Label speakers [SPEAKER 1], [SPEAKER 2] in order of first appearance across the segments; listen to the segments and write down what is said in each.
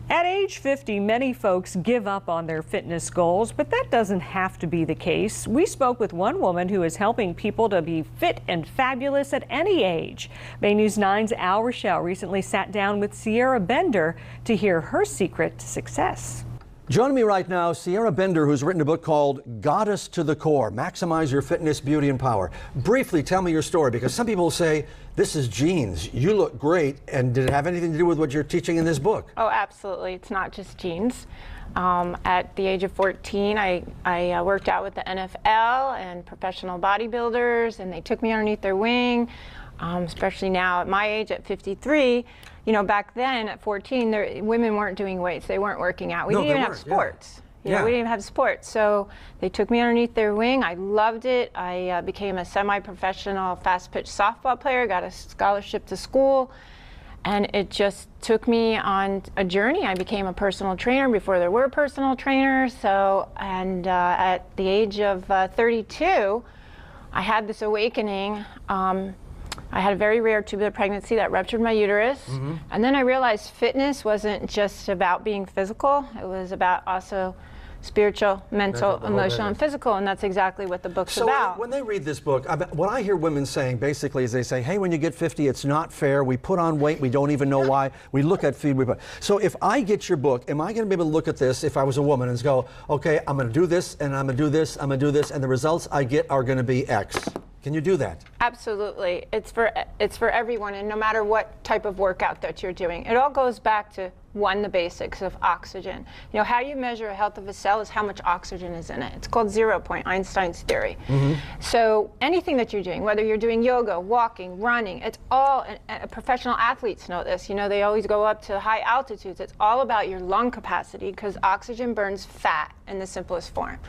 [SPEAKER 1] At age 50, many folks give up on their fitness goals, but that doesn't have to be the case. We spoke with one woman who is helping people to be fit and fabulous at any age. Bay News 9's Al Rochelle recently sat down with Sierra Bender to hear her secret to success.
[SPEAKER 2] Joining me right now, Sierra Bender, who's written a book called Goddess to the Core, Maximize Your Fitness, Beauty, and Power. Briefly, tell me your story, because some people say, this is genes. You look great, and did it have anything to do with what you're teaching in this book?
[SPEAKER 3] Oh, absolutely. It's not just genes. At the age of 14, I worked out with the NFL and professional bodybuilders, and they took me underneath their wing, especially now at my age, at 53. You know, back then at 14, women weren't doing weights. They weren't working out. We didn't even have sports. We didn't even have sports. So they took me underneath their wing. I loved it. I became a semi-professional fast-pitch softball player, got a scholarship to school, and it just took me on a journey. I became a personal trainer before there were personal trainers. So, and at the age of 32, I had this awakening. I had a very rare tubular pregnancy that ruptured my uterus. And then I realized fitness wasn't just about being physical. It was about also spiritual, mental, emotional, and physical, and that's exactly what the book's about.
[SPEAKER 2] So when they read this book, what I hear women saying basically is they say, hey, when you get 50, it's not fair. We put on weight. We don't even know why. We look at food. So if I get your book, am I going to be able to look at this if I was a woman and go, okay, I'm going to do this, and I'm going to do this, I'm going to do this, and the results I get are going to be X? Can you do that?
[SPEAKER 3] Absolutely. It's for everyone, and no matter what type of workout that you're doing. It all goes back to, one, the basics of oxygen. You know, how you measure a health of a cell is how much oxygen is in it. It's called 0 point, Einstein's theory. So anything that you're doing, whether you're doing yoga, walking, running, it's all, professional athletes know this. You know, they always go up to high altitudes. It's all about your lung capacity, because oxygen burns fat in the simplest form.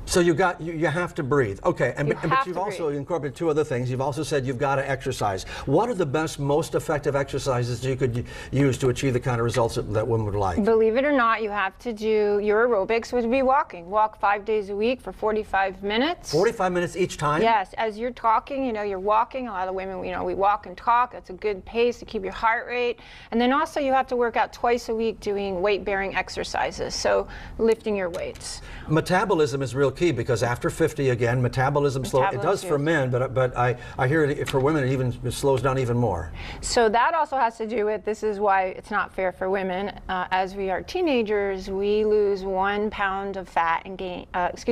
[SPEAKER 2] So you have to breathe. Okay, but you've also incorporated two other things. You've also said you've got to exercise. What are the best, most effective exercises you could use to achieve the kind of results that women would like?
[SPEAKER 3] Believe it or not, you have to do your aerobics, would be walking. Walk 5 days a week for 45 minutes.
[SPEAKER 2] 45 minutes each time?
[SPEAKER 3] Yes, as you're talking, you know, you're walking. A lot of women, you know, we walk and talk. That's a good pace to keep your heart rate. And then also you have to work out twice a week doing weight-bearing exercises, so lifting your weights.
[SPEAKER 2] Metabolism is real key, because after 50, again, metabolism slows. It does for men, but I hear it for women, it even slows down even more.
[SPEAKER 3] So that also has to do with, this is why it's not fair for women. As we are teenagers, we lose 1 pound of fat and gain,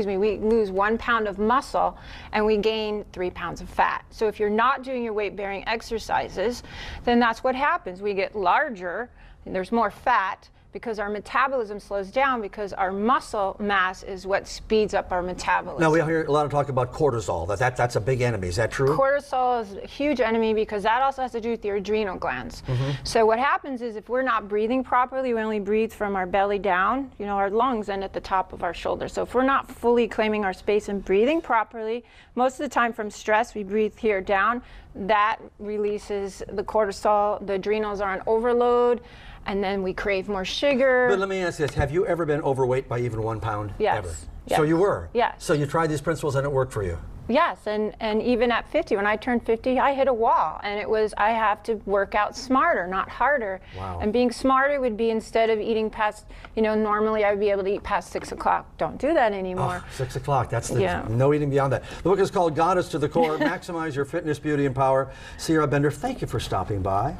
[SPEAKER 3] we lose 1 pound of muscle and we gain 3 pounds of fat. So if you're not doing your weight-bearing exercises, then that's what happens. We get larger, and there's more fat, because our metabolism slows down, because our muscle mass is what speeds up our metabolism.
[SPEAKER 2] Now, we hear a lot of talk about cortisol, that's a big enemy. Is that true?
[SPEAKER 3] Cortisol is a huge enemy, because that also has to do with your adrenal glands. So what happens is, if we're not breathing properly, we only breathe from our belly down. You know, our lungs end at the top of our shoulders. So if we're not fully claiming our space and breathing properly, most of the time from stress, we breathe here down. That releases the cortisol. The adrenals are on overload, and then we crave more sugar.
[SPEAKER 2] But let me ask this, have you ever been overweight by even 1 pound?
[SPEAKER 3] Yes.
[SPEAKER 2] Ever?
[SPEAKER 3] Yes.
[SPEAKER 2] So you were?
[SPEAKER 3] Yes.
[SPEAKER 2] So you tried these principles and it worked for you?
[SPEAKER 3] Yes, and even at 50, when I turned 50, I hit a wall, and it was, I have to work out smarter, not harder.
[SPEAKER 2] Wow.
[SPEAKER 3] And being smarter would be, instead of eating past, you know, normally I would be able to eat past 6 o'clock. Don't do that anymore.
[SPEAKER 2] Oh, 6 o'clock, that's no eating beyond that. The book is called Goddess to the Core, Maximize Your Fitness, Beauty, and Power. Sierra Bender, thank you for stopping by.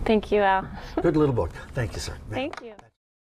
[SPEAKER 3] Thank you, Al.
[SPEAKER 2] Good little book. Thank you, sir.
[SPEAKER 3] Thank you.